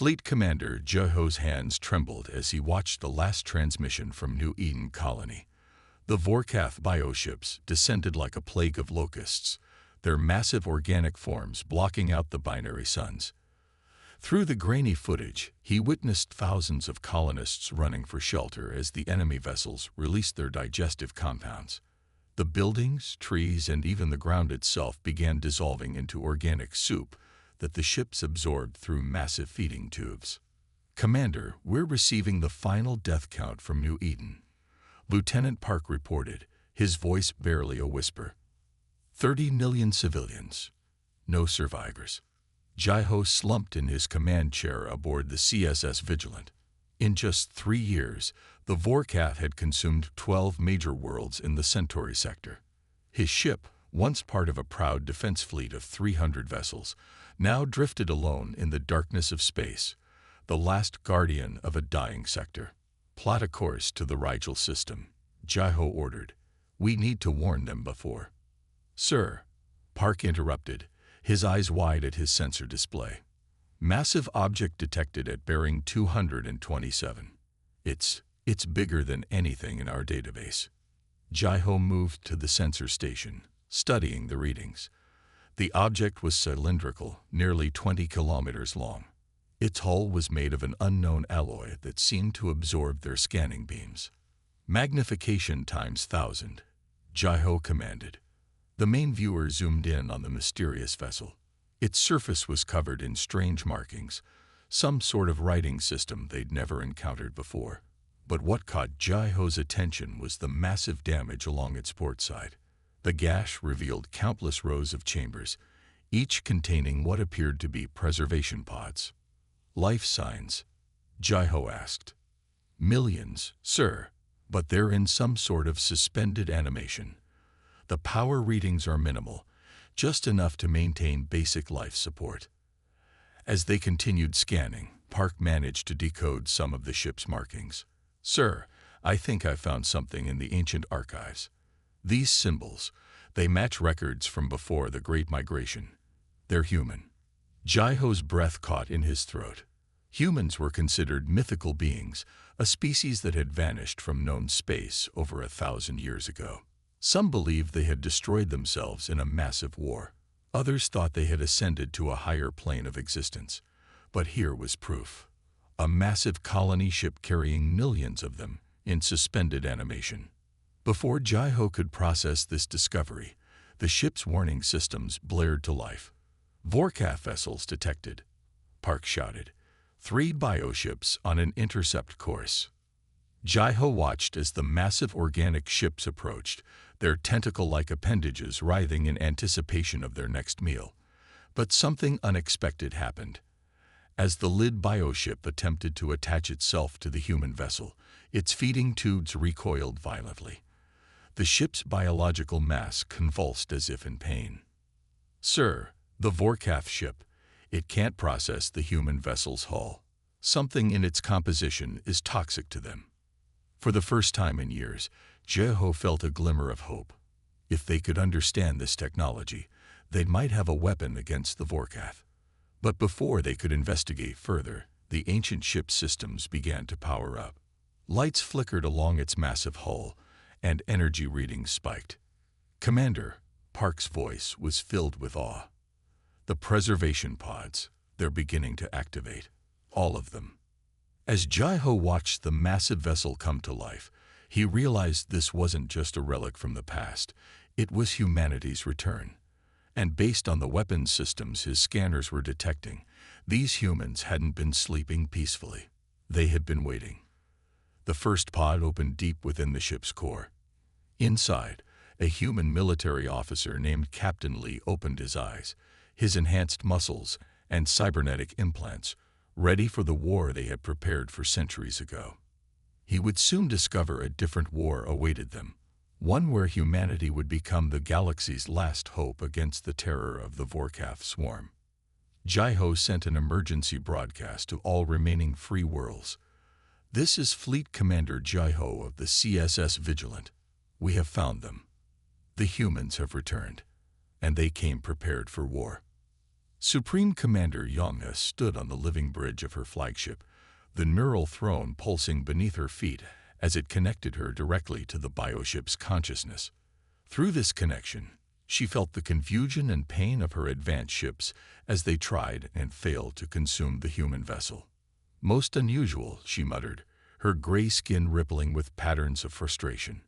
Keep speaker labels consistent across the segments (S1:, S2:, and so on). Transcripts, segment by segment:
S1: Fleet Commander Jai-Ho's hands trembled as he watched the last transmission from New Eden Colony. The Vorkath bioships descended like a plague of locusts, their massive organic forms blocking out the binary suns. Through the grainy footage, he witnessed thousands of colonists running for shelter as the enemy vessels released their digestive compounds. The buildings, trees, and even the ground itself began dissolving into organic soup that the ships absorbed through massive feeding tubes. "Commander, we're receiving the final death count from New Eden," Lieutenant Park reported, his voice barely a whisper. 30 million civilians. No survivors. Jai-Ho slumped in his command chair aboard the CSS Vigilant. In just 3 years, the Vorkath had consumed 12 major worlds in the Centauri sector. His ship, once part of a proud defense fleet of 300 vessels, now drifted alone in the darkness of space, the last guardian of a dying sector. "Plot a course to the Rigel system," Jai-Ho ordered. "We need to warn them before." "Sir," Park interrupted, his eyes wide at his sensor display. "Massive object detected at bearing 227. It's bigger than anything in our database." Jai-Ho moved to the sensor station, studying the readings. The object was cylindrical, nearly 20 kilometers long. Its hull was made of an unknown alloy that seemed to absorb their scanning beams. "Magnification times 1,000, Jai-Ho commanded. The main viewer zoomed in on the mysterious vessel. Its surface was covered in strange markings, some sort of writing system they'd never encountered before. But what caught Jai-Ho's attention was the massive damage along its port side. The gash revealed countless rows of chambers, each containing what appeared to be preservation pods. "Life signs?" Jai-Ho asked. "Millions, sir, but they're in some sort of suspended animation. The power readings are minimal, just enough to maintain basic life support." As they continued scanning, Park managed to decode some of the ship's markings. "Sir, I think I found something in the ancient archives. These symbols, they match records from before the Great Migration. They're human." Jai-Ho's breath caught in his throat. Humans were considered mythical beings, a species that had vanished from known space over 1,000 years ago. Some believed they had destroyed themselves in a massive war. Others thought they had ascended to a higher plane of existence. But here was proof. A massive colony ship carrying millions of them in suspended animation. Before Jai-Ho could process this discovery, the ship's warning systems blared to life. "Vorkath vessels detected," Park shouted. 3 bioships on an intercept course." Jai-Ho watched as the massive organic ships approached, their tentacle-like appendages writhing in anticipation of their next meal. But something unexpected happened. As the lid bioship attempted to attach itself to the human vessel, its feeding tubes recoiled violently. The ship's biological mass convulsed as if in pain. "Sir, the Vorkath ship, it can't process the human vessel's hull. Something in its composition is toxic to them." For the first time in years, Jai-Ho felt a glimmer of hope. If they could understand this technology, they might have a weapon against the Vorkath. But before they could investigate further, the ancient ship's systems began to power up. Lights flickered along its massive hull, and energy readings spiked. "Commander," Park's voice was filled with awe. "The preservation pods, they're beginning to activate. All of them." As Jai-Ho watched the massive vessel come to life, he realized this wasn't just a relic from the past, it was humanity's return. And based on the weapons systems his scanners were detecting, these humans hadn't been sleeping peacefully. They had been waiting. The first pod opened deep within the ship's core. Inside, a human military officer named Captain Lee opened his eyes, his enhanced muscles and cybernetic implants ready for the war they had prepared for centuries ago. He would soon discover a different war awaited them, one where humanity would become the galaxy's last hope against the terror of the Vorkath swarm. Jai-Ho sent an emergency broadcast to all remaining free worlds. "This is Fleet Commander Jai-Ho of the CSS Vigilant. We have found them. The humans have returned, and they came prepared for war." Supreme Commander Yonga stood on the living bridge of her flagship, the neural throne pulsing beneath her feet as it connected her directly to the bioship's consciousness. Through this connection, she felt the confusion and pain of her advanced ships as they tried and failed to consume the human vessel. "Most unusual," she muttered, her gray skin rippling with patterns of frustration.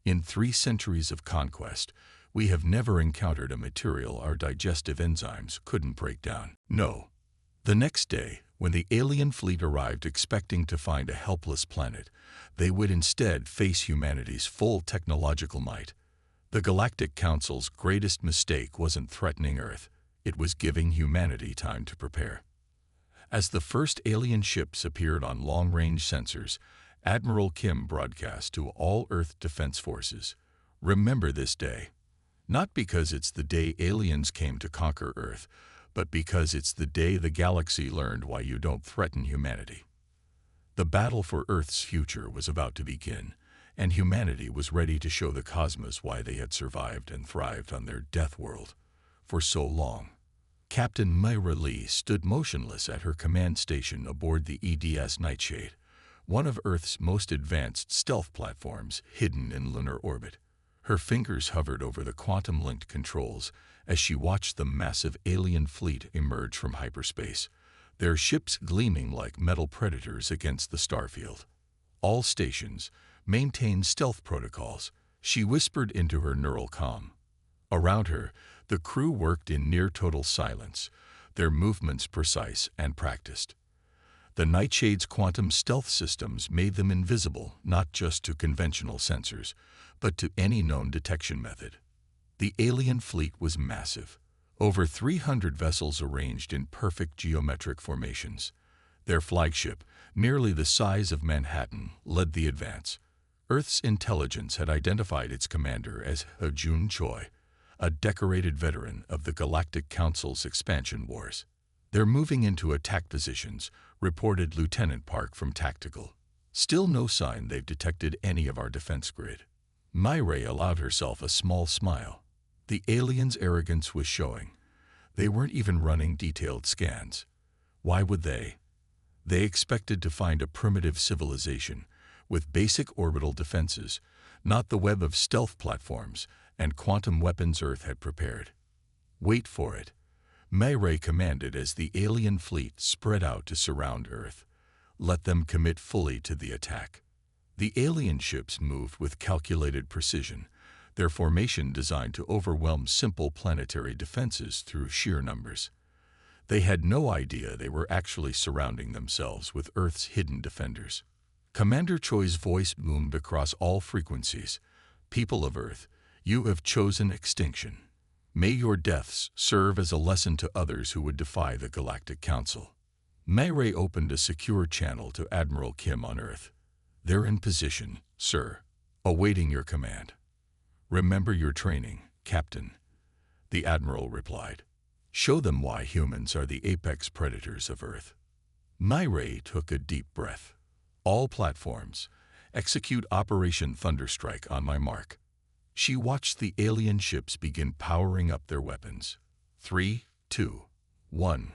S1: "In 3 centuries of conquest, we have never encountered a material our digestive enzymes couldn't break down." No. The next day, when the alien fleet arrived expecting to find a helpless planet, they would instead face humanity's full technological might. The Galactic Council's greatest mistake wasn't threatening Earth, it was giving humanity time to prepare. As the first alien ships appeared on long-range sensors, Admiral Kim broadcast to all Earth Defense Forces, "Remember this day. Not because it's the day aliens came to conquer Earth, but because it's the day the galaxy learned why you don't threaten humanity." The battle for Earth's future was about to begin, and humanity was ready to show the cosmos why they had survived and thrived on their death world for so long. Captain Myra Lee stood motionless at her command station aboard the EDS Nightshade, one of Earth's most advanced stealth platforms hidden in lunar orbit. Her fingers hovered over the quantum-linked controls as she watched the massive alien fleet emerge from hyperspace, their ships gleaming like metal predators against the starfield. "All stations, maintain stealth protocols," she whispered into her neural comm. Around her, the crew worked in near-total silence, their movements precise and practiced. The Nightshade's quantum stealth systems made them invisible not just to conventional sensors, but to any known detection method. The alien fleet was massive, over 300 vessels arranged in perfect geometric formations. Their flagship, nearly the size of Manhattan, led the advance. Earth's intelligence had identified its commander as Jun Choi, a decorated veteran of the Galactic Council's expansion wars. "They're moving into attack positions," reported Lieutenant Park from Tactical. "Still no sign they've detected any of our defense grid." Myra allowed herself a small smile. The aliens' arrogance was showing. They weren't even running detailed scans. Why would they? They expected to find a primitive civilization with basic orbital defenses, not the web of stealth platforms and quantum weapons Earth had prepared. "Wait for it," Myra commanded as the alien fleet spread out to surround Earth. "Let them commit fully to the attack." The alien ships moved with calculated precision, their formation designed to overwhelm simple planetary defenses through sheer numbers. They had no idea they were actually surrounding themselves with Earth's hidden defenders. Commander Choi's voice boomed across all frequencies. "People of Earth, you have chosen extinction. May your deaths serve as a lesson to others who would defy the Galactic Council." Myra opened a secure channel to Admiral Kim on Earth. "They're in position, sir, awaiting your command." "Remember your training, Captain," the Admiral replied. "Show them why humans are the apex predators of Earth." Myra took a deep breath. "All platforms, execute Operation Thunderstrike on my mark." She watched the alien ships begin powering up their weapons. 3, 2, 1,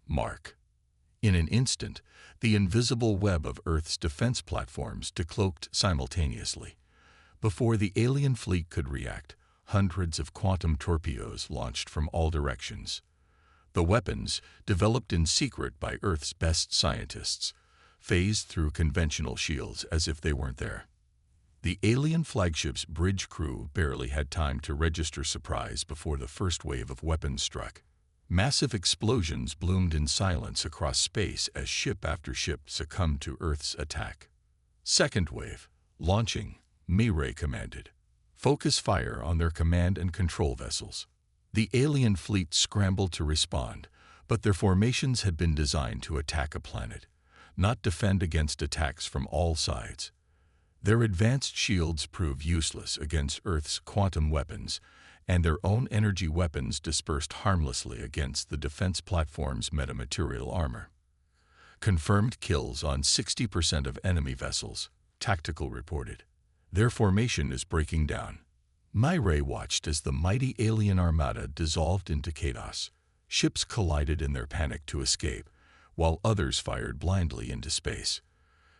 S1: mark. In an instant, the invisible web of Earth's defense platforms decloaked simultaneously. Before the alien fleet could react, hundreds of quantum torpedoes launched from all directions. The weapons, developed in secret by Earth's best scientists, phased through conventional shields as if they weren't there. The alien flagship's bridge crew barely had time to register surprise before the first wave of weapons struck. Massive explosions bloomed in silence across space as ship after ship succumbed to Earth's attack. "Second wave, launching," Myra commanded. "Focus fire on their command and control vessels." The alien fleet scrambled to respond, but their formations had been designed to attack a planet, not defend against attacks from all sides. Their advanced shields proved useless against Earth's quantum weapons, and their own energy weapons dispersed harmlessly against the defense platform's metamaterial armor. "Confirmed kills on 60% of enemy vessels," Tactical reported. "Their formation is breaking down." Myra watched as the mighty alien armada dissolved into chaos. Ships collided in their panic to escape, while others fired blindly into space.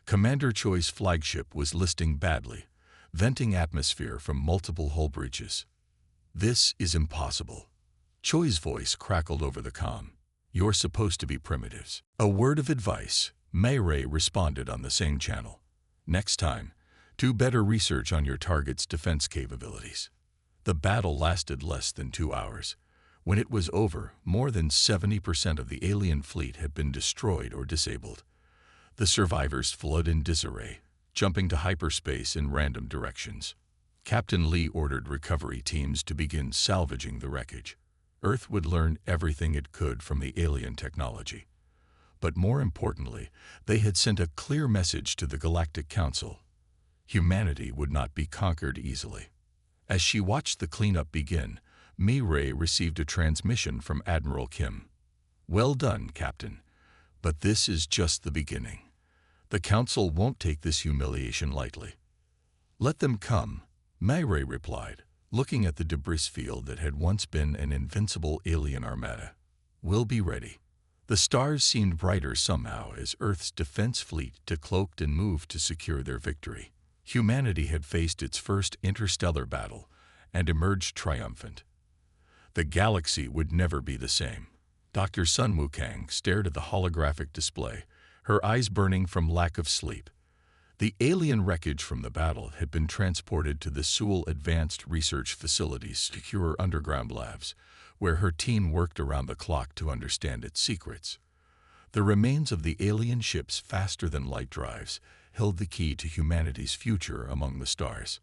S1: Commander Choi's flagship was listing badly, venting atmosphere from multiple hull breaches. "This is impossible." Choi's voice crackled over the comm. "You're supposed to be primitives." A word of advice, Mayray responded on the same channel. "Next time, do better research on your target's defense capabilities." The battle lasted less than 2 hours. When it was over, more than 70% of the alien fleet had been destroyed or disabled. The survivors fled in disarray, jumping to hyperspace in random directions. Captain Lee ordered recovery teams to begin salvaging the wreckage. Earth would learn everything it could from the alien technology. But more importantly, they had sent a clear message to the Galactic Council. Humanity would not be conquered easily. As she watched the cleanup begin, Mayray received a transmission from Admiral Kim. "Well done, Captain. But this is just the beginning. The Council won't take this humiliation lightly." "Let them come," Mayray replied, looking at the debris field that had once been an invincible alien armada. "We'll be ready." The stars seemed brighter somehow as Earth's defense fleet decloaked and moved to secure their victory. Humanity had faced its first interstellar battle and emerged triumphant. The galaxy would never be the same. Dr. Sun Wukang stared at the holographic display, her eyes burning from lack of sleep. The alien wreckage from the battle had been transported to the Seoul Advanced Research Facility's secure underground labs, where her team worked around the clock to understand its secrets. The remains of the alien ship's faster-than-light drives held the key to humanity's future among the stars.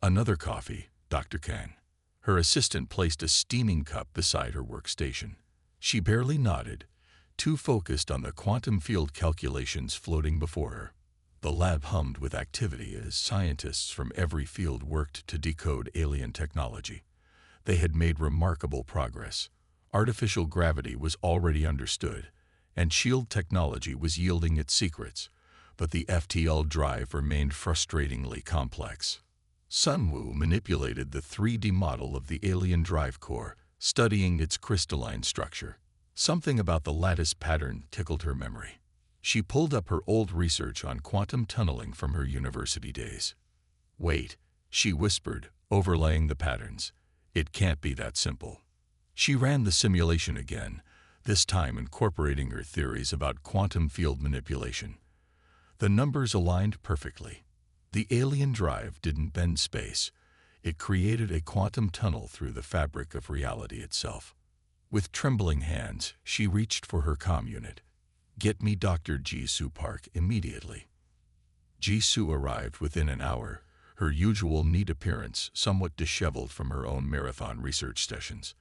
S1: "Another coffee, Dr. Kang." Her assistant placed a steaming cup beside her workstation. She barely nodded, too focused on the quantum field calculations floating before her. The lab hummed with activity as scientists from every field worked to decode alien technology. They had made remarkable progress. Artificial gravity was already understood, and shield technology was yielding its secrets, but the FTL drive remained frustratingly complex. Sunwoo manipulated the 3D model of the alien drive core, studying its crystalline structure. Something about the lattice pattern tickled her memory. She pulled up her old research on quantum tunneling from her university days. "Wait," she whispered, overlaying the patterns. "It can't be that simple." She ran the simulation again, this time incorporating her theories about quantum field manipulation. The numbers aligned perfectly. The alien drive didn't bend space. It created a quantum tunnel through the fabric of reality itself. With trembling hands, she reached for her comm unit. "Get me Dr. Jisoo Park immediately." Jisoo arrived within an hour, her usual neat appearance somewhat disheveled from her own marathon research sessions.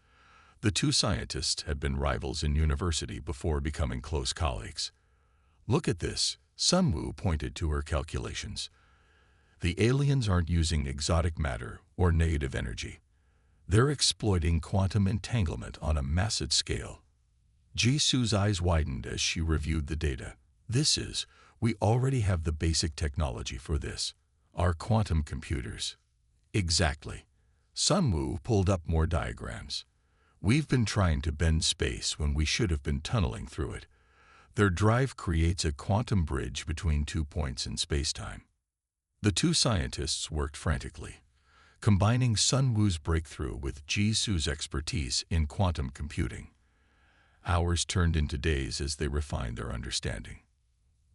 S1: The two scientists had been rivals in university before becoming close colleagues. "Look at this," Sunwoo pointed to her calculations. "The aliens aren't using exotic matter or negative energy. They're exploiting quantum entanglement on a massive scale." Jisoo's eyes widened as she reviewed the data. We already have the basic technology for this. Our quantum computers." "Exactly." Sunwoo pulled up more diagrams. "We've been trying to bend space when we should have been tunneling through it. Their drive creates a quantum bridge between 2 points in spacetime." The two scientists worked frantically, combining Sunwoo's breakthrough with Jisoo's expertise in quantum computing. Hours turned into days as they refined their understanding.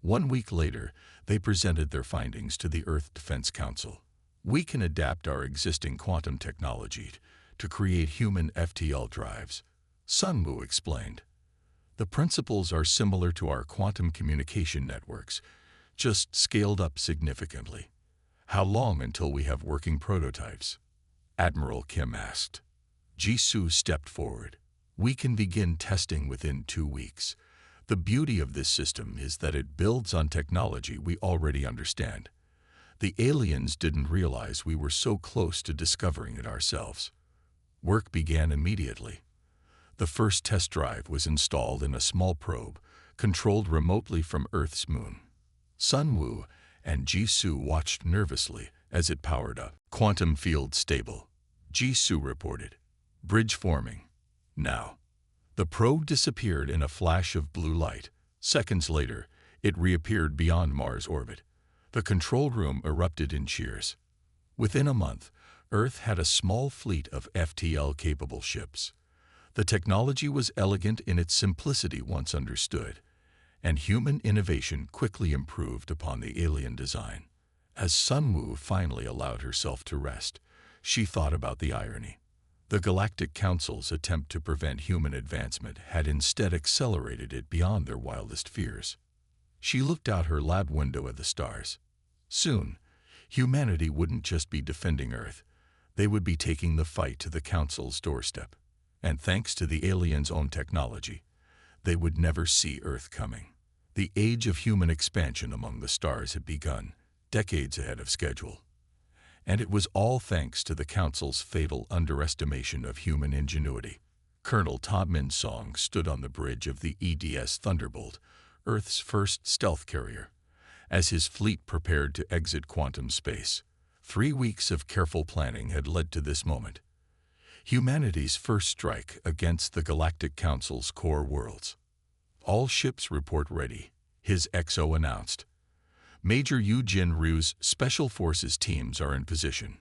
S1: 1 week later, they presented their findings to the Earth Defense Council. "We can adapt our existing quantum technology to create human FTL drives," Sunwoo explained. "The principles are similar to our quantum communication networks, just scaled up significantly." "How long until we have working prototypes?" Admiral Kim asked. Jisoo stepped forward. "We can begin testing within 2 weeks. The beauty of this system is that it builds on technology we already understand. The aliens didn't realize we were so close to discovering it ourselves." Work began immediately. The first test drive was installed in a small probe, controlled remotely from Earth's moon. Sunwoo and Jisoo watched nervously as it powered up. "Quantum field stable," Jisoo reported. "Bridge forming. Now." The probe disappeared in a flash of blue light. Seconds later, it reappeared beyond Mars' orbit. The control room erupted in cheers. Within a month, Earth had a small fleet of FTL-capable ships. The technology was elegant in its simplicity once understood, and human innovation quickly improved upon the alien design. As Sunwoo finally allowed herself to rest, she thought about the irony. The Galactic Council's attempt to prevent human advancement had instead accelerated it beyond their wildest fears. She looked out her lab window at the stars. Soon, humanity wouldn't just be defending Earth, they would be taking the fight to the Council's doorstep. And thanks to the aliens' own technology, they would never see Earth coming. The age of human expansion among the stars had begun, decades ahead of schedule. And it was all thanks to the Council's fatal underestimation of human ingenuity. Colonel Tom Min-song stood on the bridge of the EDS Thunderbolt, Earth's first stealth carrier, as his fleet prepared to exit quantum space. 3 weeks of careful planning had led to this moment. Humanity's first strike against the Galactic Council's core worlds. All ships report ready, his XO announced. Major Yu Jin-ryu's Special Forces teams are in position.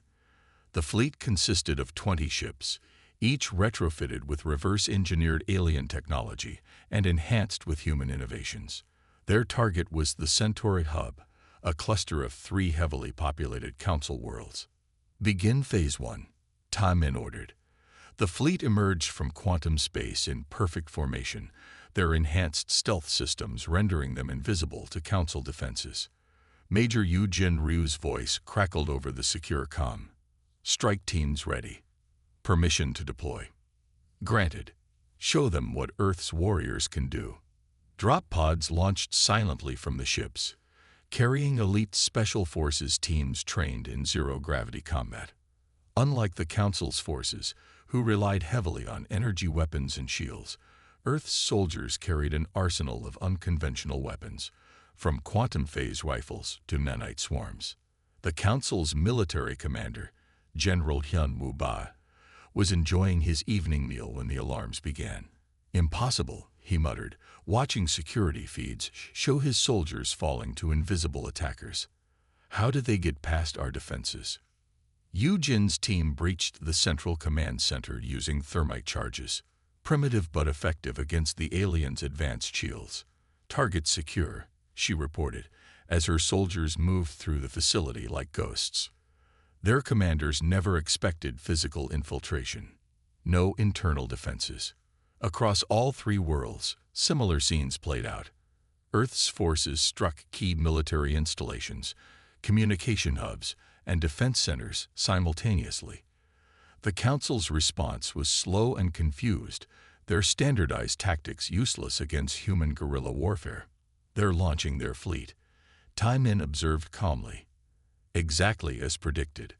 S1: The fleet consisted of 20 ships, each retrofitted with reverse-engineered alien technology and enhanced with human innovations. Their target was the Centauri Hub, a cluster of 3 heavily populated Council worlds. Begin Phase 1, Tom Min ordered. The fleet emerged from quantum space in perfect formation, their enhanced stealth systems rendering them invisible to Council defenses. Major Yu Jin-ryu's voice crackled over the secure comm. Strike teams ready. Permission to deploy. Granted. Show them what Earth's warriors can do. Drop pods launched silently from the ships, carrying elite Special Forces teams trained in zero-gravity combat. Unlike the Council's forces, who relied heavily on energy weapons and shields, Earth's soldiers carried an arsenal of unconventional weapons, from quantum phase rifles to nanite swarms. The Council's military commander, General Hyun-woo Ba, was enjoying his evening meal when the alarms began. Impossible, he muttered, watching security feeds show his soldiers falling to invisible attackers. How did they get past our defenses? Yu Jin's team breached the central command center using thermite charges, primitive but effective against the aliens' advanced shields. Target secure, she reported, as her soldiers moved through the facility like ghosts. Their commanders never expected physical infiltration. No internal defenses. Across all 3 worlds, similar scenes played out. Earth's forces struck key military installations, communication hubs, and defense centers simultaneously. The Council's response was slow and confused, their standardized tactics useless against human guerrilla warfare. They're launching their fleet, Tom Min observed calmly. Exactly as predicted.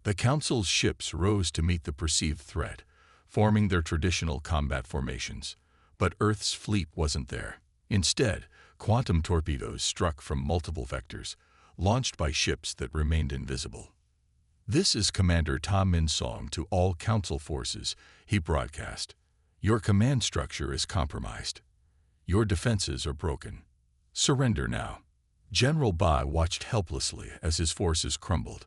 S1: The Council's ships rose to meet the perceived threat, forming their traditional combat formations. But Earth's fleet wasn't there. Instead, quantum torpedoes struck from multiple vectors, launched by ships that remained invisible. This is Commander Tom Min-song to all Council forces, he broadcast. Your command structure is compromised. Your defenses are broken. Surrender now. General Ba watched helplessly as his forces crumbled.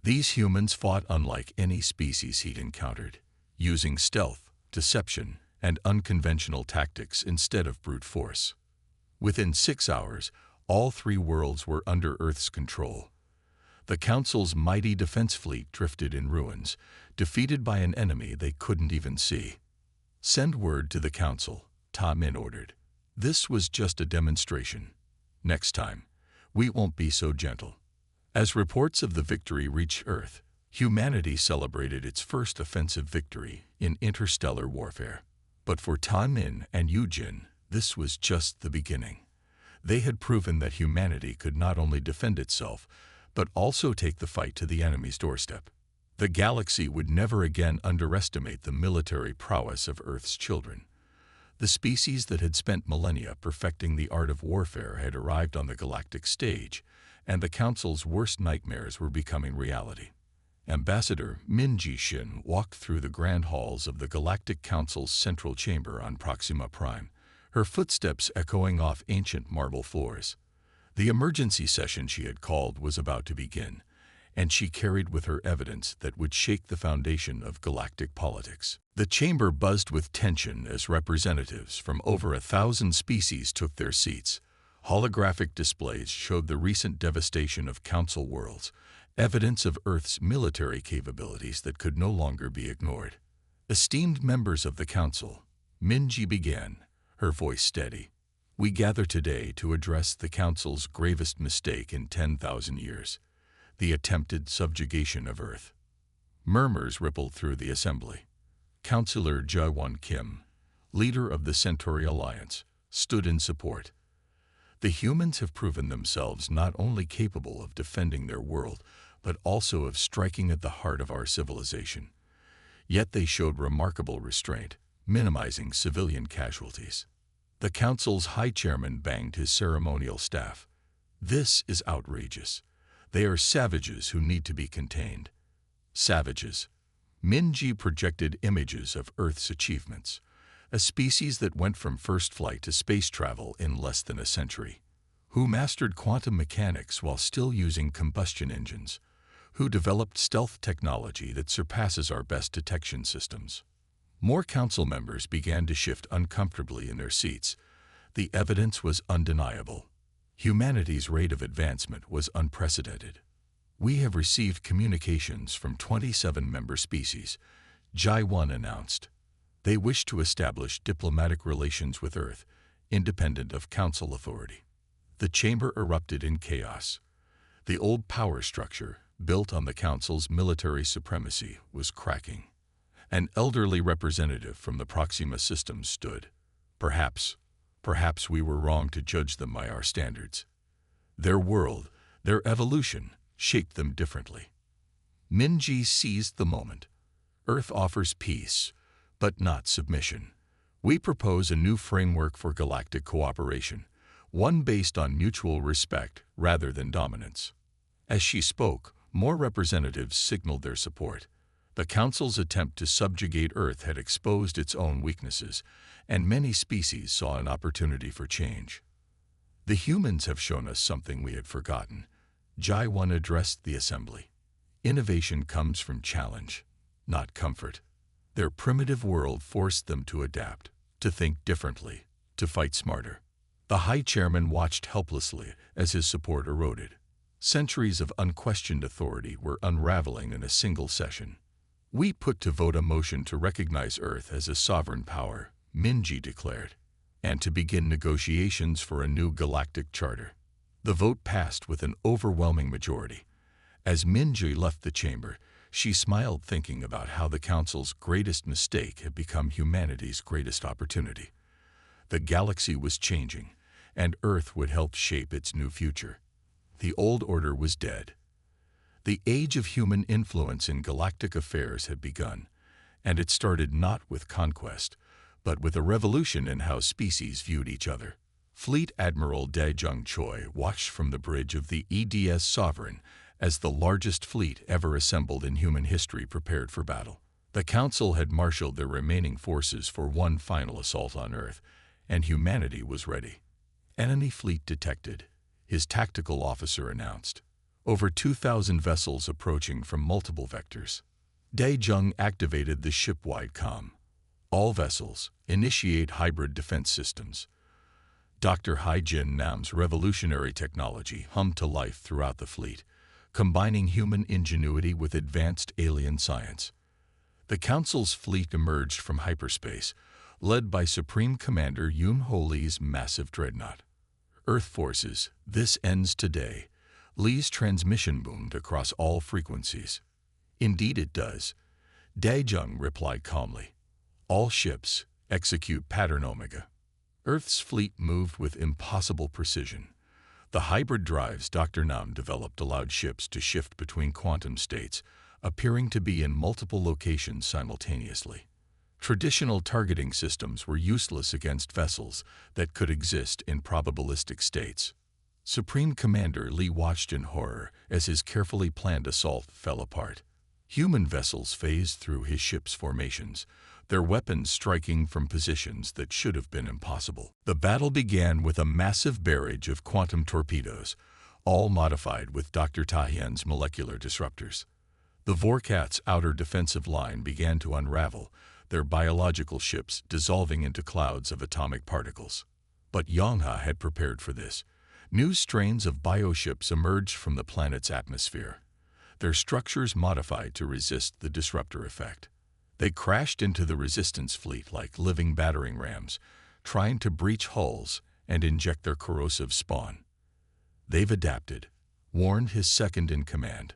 S1: These humans fought unlike any species he'd encountered, using stealth, deception, and unconventional tactics instead of brute force. Within 6 hours, all 3 worlds were under Earth's control. The Council's mighty defense fleet drifted in ruins, defeated by an enemy they couldn't even see. Send word to the Council, Tom Min ordered. This was just a demonstration. Next time, we won't be so gentle. As reports of the victory reached Earth, humanity celebrated its first offensive victory in interstellar warfare. But for Tom Min and Yu Jin, this was just the beginning. They had proven that humanity could not only defend itself, but also take the fight to the enemy's doorstep. The galaxy would never again underestimate the military prowess of Earth's children. The species that had spent millennia perfecting the art of warfare had arrived on the galactic stage, and the Council's worst nightmares were becoming reality. Ambassador Min Ji-shin walked through the grand halls of the Galactic Council's central chamber on Proxima Prime, her footsteps echoing off ancient marble floors. The emergency session she had called was about to begin, and she carried with her evidence that would shake the foundation of galactic politics. The chamber buzzed with tension as representatives from over 1,000 species took their seats. Holographic displays showed the recent devastation of Council worlds, evidence of Earth's military capabilities that could no longer be ignored. Esteemed members of the Council, Minji began, her voice steady. We gather today to address the Council's gravest mistake in 10,000 years, the attempted subjugation of Earth. Murmurs rippled through the assembly. Councillor Jae-won Kim, leader of the Centauri Alliance, stood in support. The humans have proven themselves not only capable of defending their world, but also of striking at the heart of our civilization. Yet they showed remarkable restraint, minimizing civilian casualties. The Council's High Chairman banged his ceremonial staff. This is outrageous. They are savages who need to be contained. Savages. Minji projected images of Earth's achievements, a species that went from first flight to space travel in less than a century, who mastered quantum mechanics while still using combustion engines, who developed stealth technology that surpasses our best detection systems. More council members began to shift uncomfortably in their seats. The evidence was undeniable. Humanity's rate of advancement was unprecedented. We have received communications from 27 member species, Jae-won announced. They wish to establish diplomatic relations with Earth, independent of Council authority. The chamber erupted in chaos. The old power structure, built on the Council's military supremacy, was cracking. An elderly representative from the Proxima system stood. Perhaps we were wrong to judge them by our standards. Their world, their evolution, shaped them differently. Minji seized the moment. Earth offers peace, but not submission. We propose a new framework for galactic cooperation, one based on mutual respect rather than dominance. As she spoke, more representatives signaled their support. The Council's attempt to subjugate Earth had exposed its own weaknesses, and many species saw an opportunity for change. The humans have shown us something we had forgotten. Jae-won addressed the assembly. Innovation comes from challenge, not comfort. Their primitive world forced them to adapt, to think differently, to fight smarter. The High Chairman watched helplessly as his support eroded. Centuries of unquestioned authority were unraveling in a single session. We put to vote a motion to recognize Earth as a sovereign power, Minji declared, and to begin negotiations for a new galactic charter. The vote passed with an overwhelming majority. As Minji left the chamber, she smiled, thinking about how the Council's greatest mistake had become humanity's greatest opportunity. The galaxy was changing, and Earth would help shape its new future. The old order was dead. The age of human influence in galactic affairs had begun, and it started not with conquest, but with a revolution in how species viewed each other. Fleet Admiral Dae-jung Choi watched from the bridge of the EDS Sovereign as the largest fleet ever assembled in human history prepared for battle. The Council had marshaled their remaining forces for one final assault on Earth, and humanity was ready. Enemy fleet detected, his tactical officer announced. Over 2,000 vessels approaching from multiple vectors. Dae-jung activated the ship-wide comm. All vessels, initiate hybrid defense systems. Dr. Hai-jin Nam's revolutionary technology hummed to life throughout the fleet, combining human ingenuity with advanced alien science. The Council's fleet emerged from hyperspace, led by Supreme Commander Yoon-ho Lee's massive dreadnought. Earth forces, this ends today. Lee's transmission boomed across all frequencies. Indeed it does. Dae-jung replied calmly. All ships, execute pattern Omega. Earth's fleet moved with impossible precision. The hybrid drives Dr. Nam developed allowed ships to shift between quantum states, appearing to be in multiple locations simultaneously. Traditional targeting systems were useless against vessels that could exist in probabilistic states. Supreme Commander Lee watched in horror as his carefully planned assault fell apart. Human vessels phased through his ship's formations, their weapons striking from positions that should have been impossible. The battle began with a massive barrage of quantum torpedoes, all modified with Dr. Tahian's molecular disruptors. The Vorkath's outer defensive line began to unravel, their biological ships dissolving into clouds of atomic particles. But Yongha had prepared for this. New strains of bioships emerged from the planet's atmosphere, their structures modified to resist the disruptor effect. They crashed into the resistance fleet like living battering rams, trying to breach hulls and inject their corrosive spawn. "They've adapted," warned his second-in-command.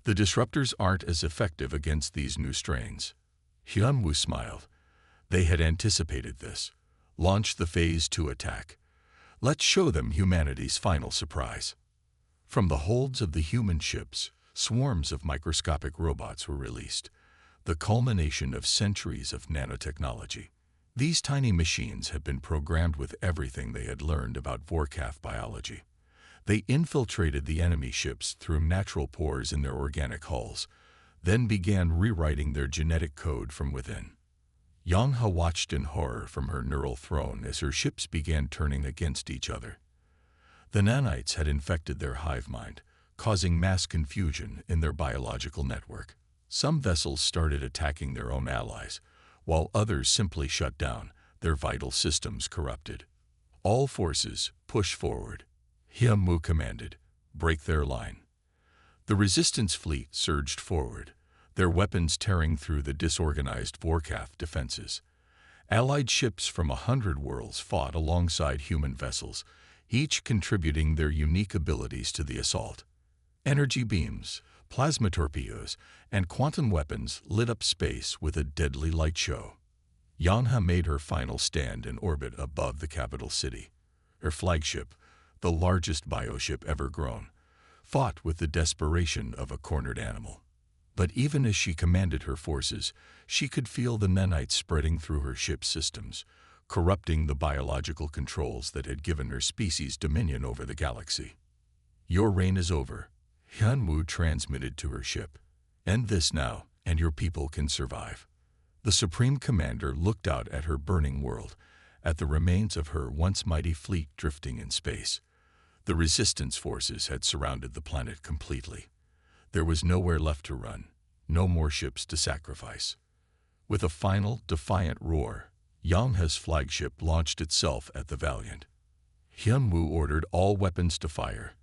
S1: "The disruptors aren't as effective against these new strains." Hyunwoo smiled. They had anticipated this. Launched the Phase 2 attack. "Let's show them humanity's final surprise." From the holds of the human ships, swarms of microscopic robots were released, the culmination of centuries of nanotechnology. These tiny machines had been programmed with everything they had learned about Vorkath biology. They infiltrated the enemy ships through natural pores in their organic hulls, then began rewriting their genetic code from within. Yongha watched in horror from her neural throne as her ships began turning against each other. The nanites had infected their hive mind, causing mass confusion in their biological network. Some vessels started attacking their own allies, while others simply shut down, their vital systems corrupted. "All forces, push forward," Hyunwoo commanded. "Break their line." The resistance fleet surged forward, their weapons tearing through the disorganized Vorkath defenses. Allied ships from 100 worlds fought alongside human vessels, each contributing their unique abilities to the assault. Energy beams, plasma torpedoes, and quantum weapons lit up space with a deadly light show. Yongha made her final stand in orbit above the capital city. Her flagship, the largest bioship ever grown, fought with the desperation of a cornered animal. But even as she commanded her forces, she could feel the nanites spreading through her ship's systems, corrupting the biological controls that had given her species dominion over the galaxy. "Your reign is over," Hyunwoo transmitted to her ship. "End this now, and your people can survive." The Supreme Commander looked out at her burning world, at the remains of her once mighty fleet drifting in space. The resistance forces had surrounded the planet completely. There was nowhere left to run, no more ships to sacrifice. With a final, defiant roar, Yongha's flagship launched itself at the Valiant. Hyunwoo ordered all weapons to fire,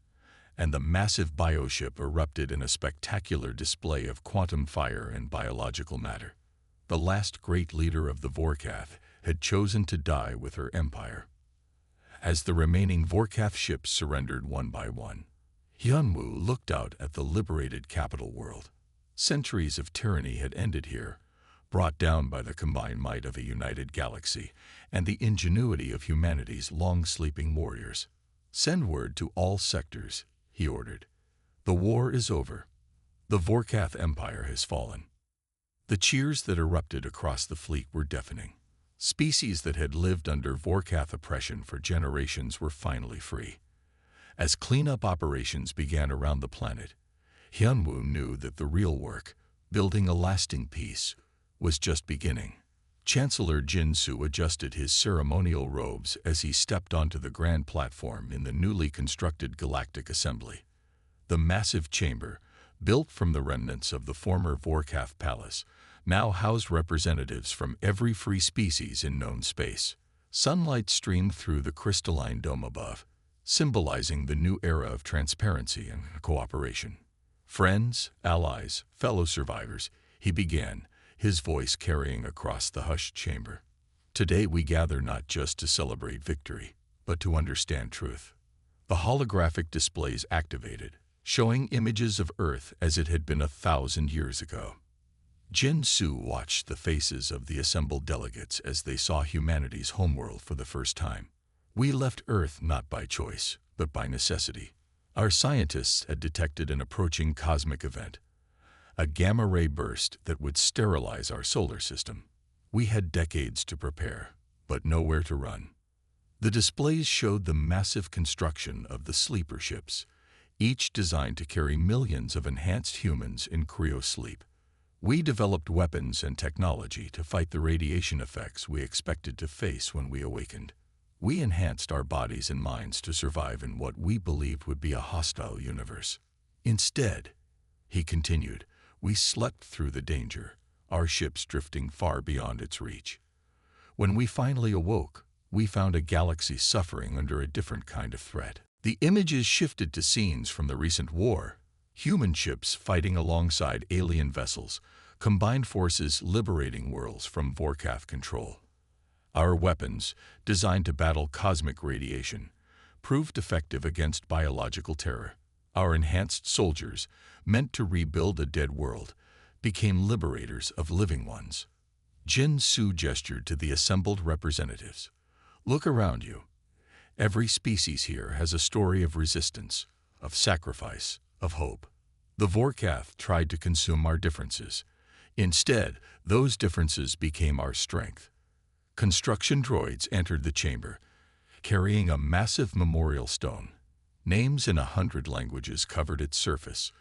S1: and the massive bioship erupted in a spectacular display of quantum fire and biological matter. The last great leader of the Vorkath had chosen to die with her empire. As the remaining Vorkath ships surrendered one by one, Hyunwoo looked out at the liberated capital world. Centuries of tyranny had ended here, brought down by the combined might of a united galaxy and the ingenuity of humanity's long-sleeping warriors. "Send word to all sectors," he ordered. "The war is over. The Vorkath Empire has fallen." The cheers that erupted across the fleet were deafening. Species that had lived under Vorkath oppression for generations were finally free. As cleanup operations began around the planet, Hyunwoo knew that the real work, building a lasting peace, was just beginning. Chancellor Jinsu adjusted his ceremonial robes as he stepped onto the grand platform in the newly constructed Galactic Assembly. The massive chamber, built from the remnants of the former Vorkath Palace, now housed representatives from every free species in known space. Sunlight streamed through the crystalline dome above, symbolizing the new era of transparency and cooperation. "Friends, allies, fellow survivors," he began, his voice carrying across the hushed chamber. "Today we gather not just to celebrate victory, but to understand truth." The holographic displays activated, showing images of Earth as it had been 1,000 years ago. Jinsu watched the faces of the assembled delegates as they saw humanity's homeworld for the first time. "We left Earth not by choice, but by necessity. Our scientists had detected an approaching cosmic event, a gamma-ray burst that would sterilize our solar system. We had decades to prepare, but nowhere to run." The displays showed the massive construction of the sleeper ships, each designed to carry millions of enhanced humans in cryosleep. We developed weapons and technology to fight the radiation effects we expected to face when we awakened. We enhanced our bodies and minds to survive in what we believed would be a hostile universe. Instead, he continued, we slept through the danger, our ships drifting far beyond its reach. When we finally awoke, we found a galaxy suffering under a different kind of threat. The images shifted to scenes from the recent war. Human ships fighting alongside alien vessels, combined forces liberating worlds from Vorkath control. Our weapons, designed to battle cosmic radiation, proved effective against biological terror. Our enhanced soldiers, meant to rebuild a dead world, became liberators of living ones. Jin Su gestured to the assembled representatives. Look around you. Every species here has a story of resistance, of sacrifice, of hope. The Vorkath tried to consume our differences. Instead, those differences became our strength. Construction droids entered the chamber, carrying a massive memorial stone. Names in 100 languages covered its surface,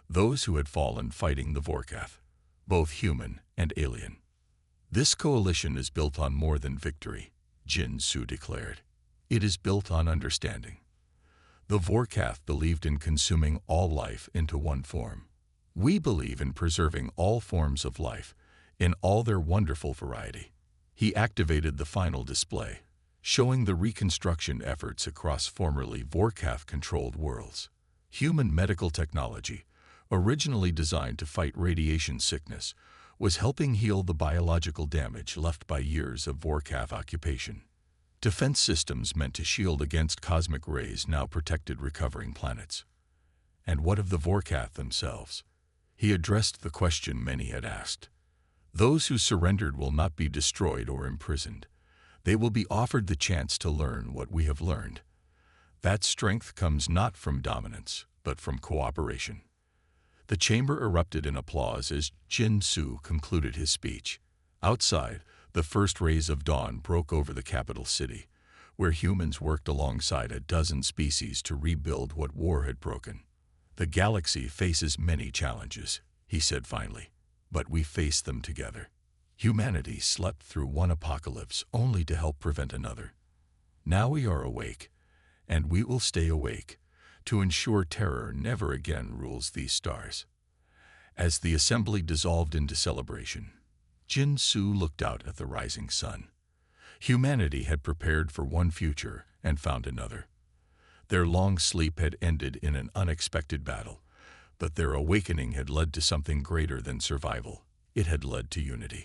S1: those who had fallen fighting the Vorkath, both human and alien. This coalition is built on more than victory, Jin Su declared. It is built on understanding. The Vorkath believed in consuming all life into one form. We believe in preserving all forms of life, in all their wonderful variety. He activated the final display, showing the reconstruction efforts across formerly Vorkath-controlled worlds. Human medical technology, originally designed to fight radiation sickness, was helping heal the biological damage left by years of Vorkath occupation. Defense systems meant to shield against cosmic rays now protected recovering planets. And what of the Vorkath themselves? He addressed the question many had asked. Those who surrendered will not be destroyed or imprisoned. They will be offered the chance to learn what we have learned. That strength comes not from dominance, but from cooperation. The chamber erupted in applause as Jin Su concluded his speech. Outside, the first rays of dawn broke over the capital city, where humans worked alongside a dozen species to rebuild what war had broken. The galaxy faces many challenges, he said finally, but we face them together. Humanity slept through one apocalypse only to help prevent another. Now we are awake, and we will stay awake, to ensure terror never again rules these stars. As the assembly dissolved into celebration, Jin Su looked out at the rising sun. Humanity had prepared for one future and found another. Their long sleep had ended in an unexpected battle, but their awakening had led to something greater than survival. It had led to unity.